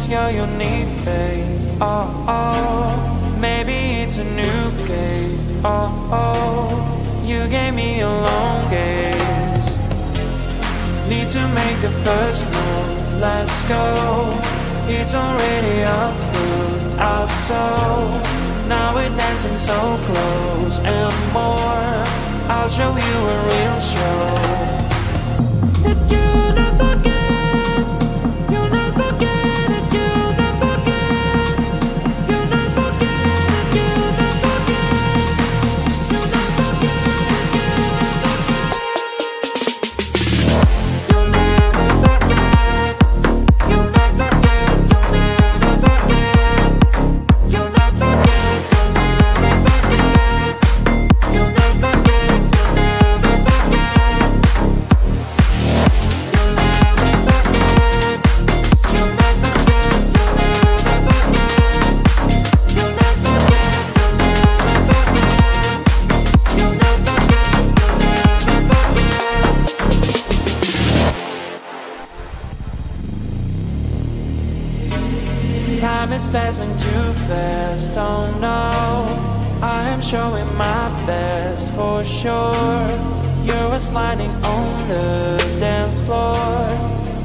Notice your unique face. Oh, oh, maybe it's a new gaze. Oh, oh, you gave me a long gaze. Need to make the first move. Let's go. It's already up with our soul. Now we're dancing so close and more. I'll show you a real show. That you never get, you never get it, you never get, you never get it, you never get, you never get it, you never get, you never get, you never get, you never get, you never get. Time is passing too fast, oh no, I am showing my best for sure. You're sliding on the dance floor.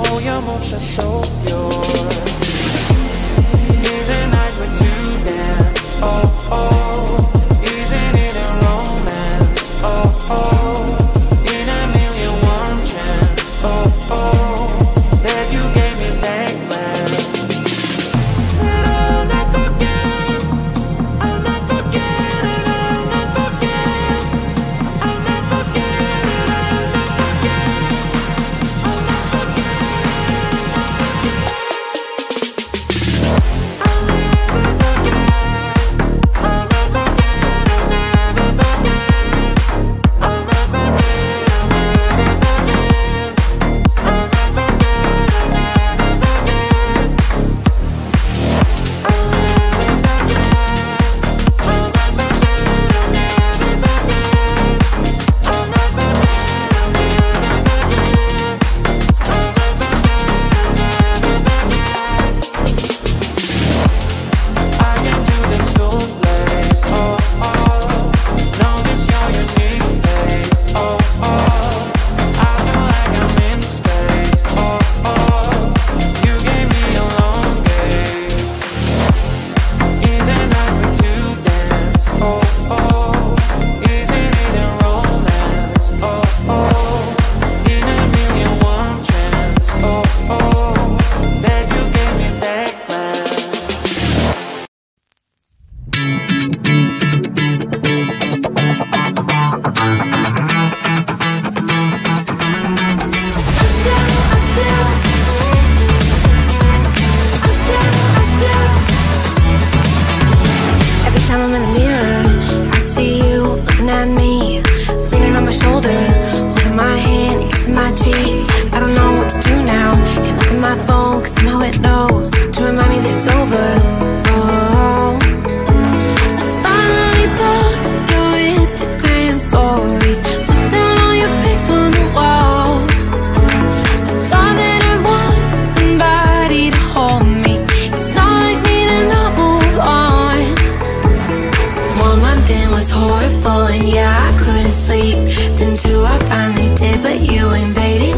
Oh, your moves are so pure. In the night we're to dance, oh, oh, isn't it a romance, oh, oh, in a million warm chance, oh, oh, that you gave me that glance. Horrible and yeah, I couldn't sleep. Then two, I finally did, but you invaded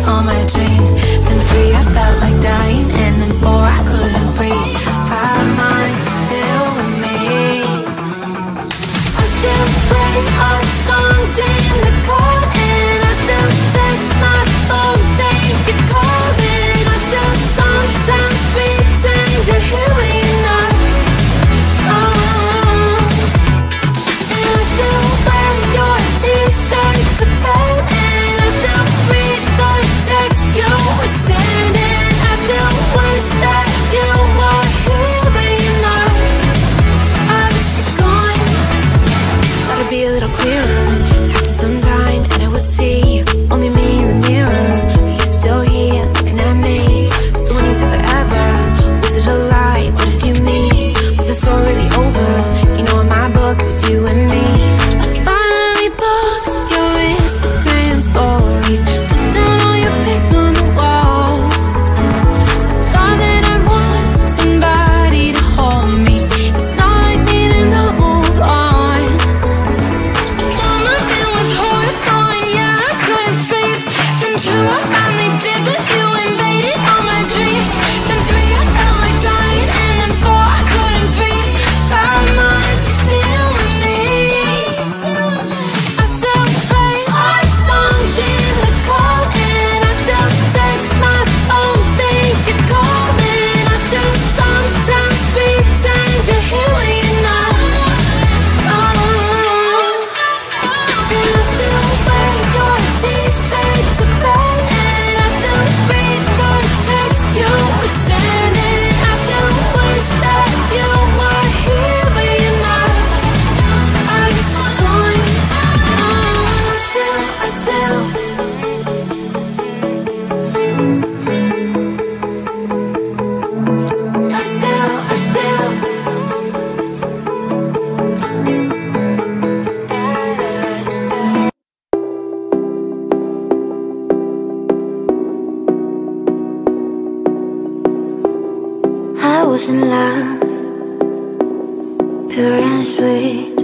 pure and sweet,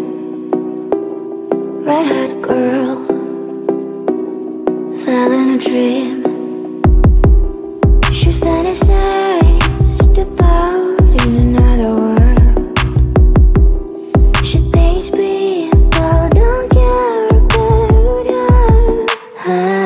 red-haired girl fell in a dream. She fantasized about in another world. She thinks people don't care about her.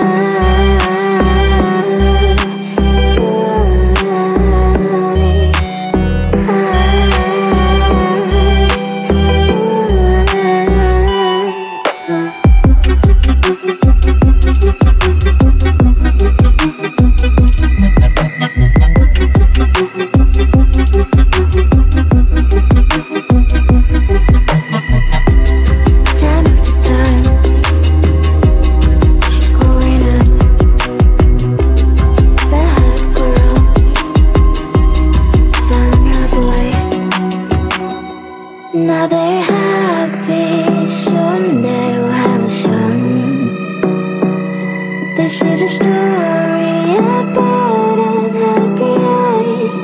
Now they're happy, soon they'll have a son. This is a story about an happy end.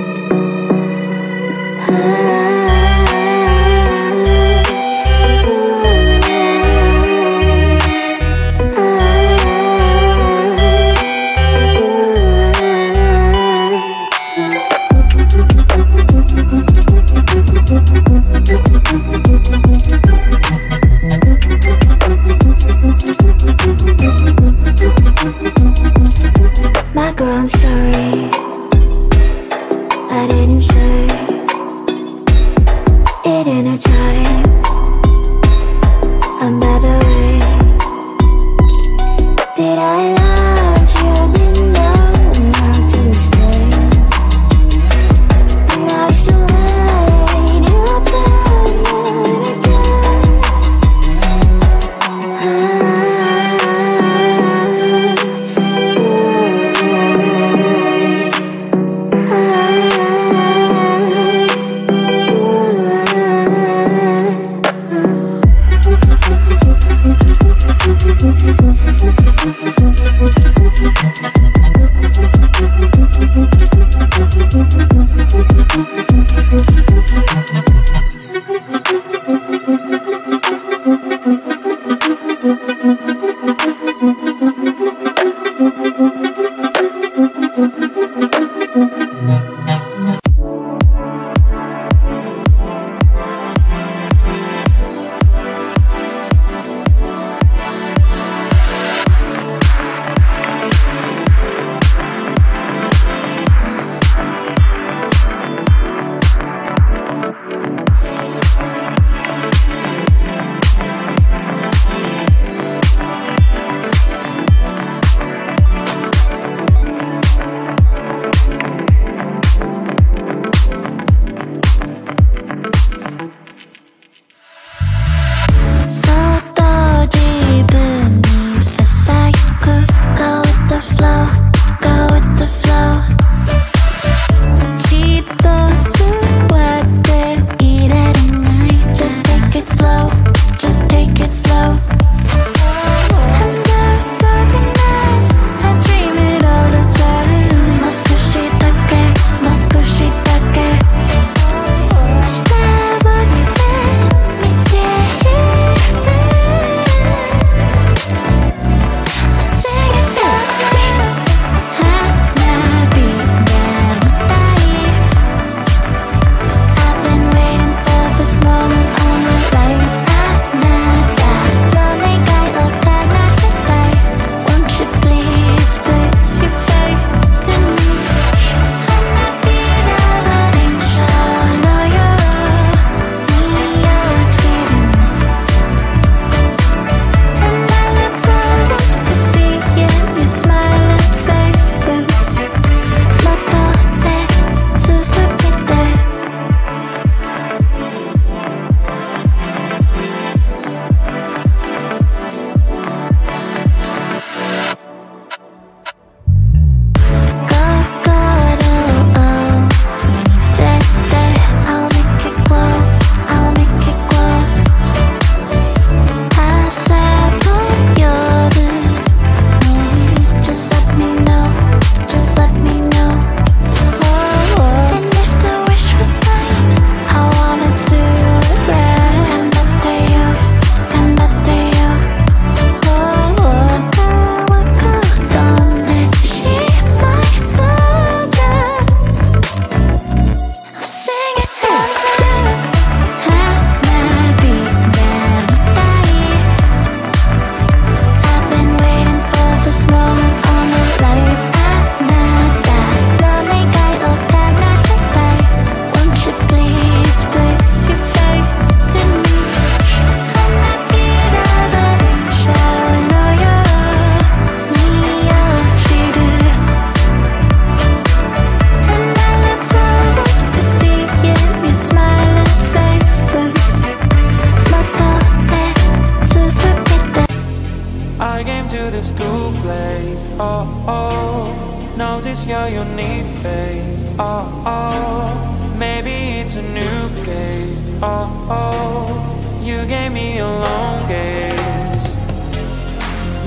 Notice your unique face. Oh, oh, maybe it's a new gaze. Oh, oh, you gave me a long gaze.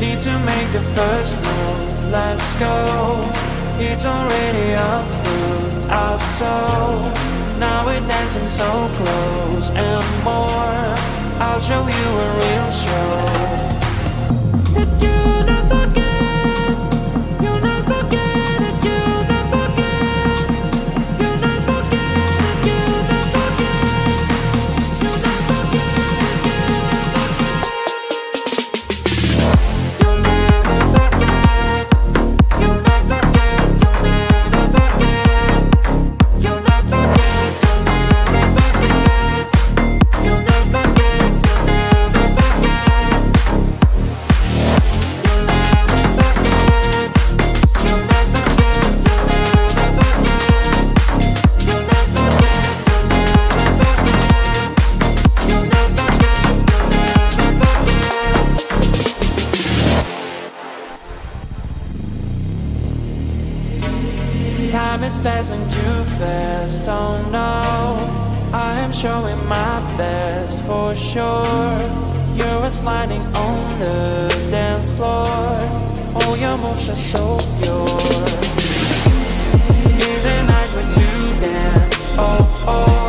Need to make the first move. Let's go. It's already up with our soul. Now we're dancing so close and more. I'll show you a real show. If you never forget, you'll never forget. If you never forget, you'll never forget. If you never forget, you'll never forget. You'll never forget. You'll never forget. You'll never forget. You'll never forget. You'll never forget. Time is passing too fast, oh no, I am showing my best for sure. You're sliding on the dance floor. All your moves are so pure. In the night we're to dance, oh oh.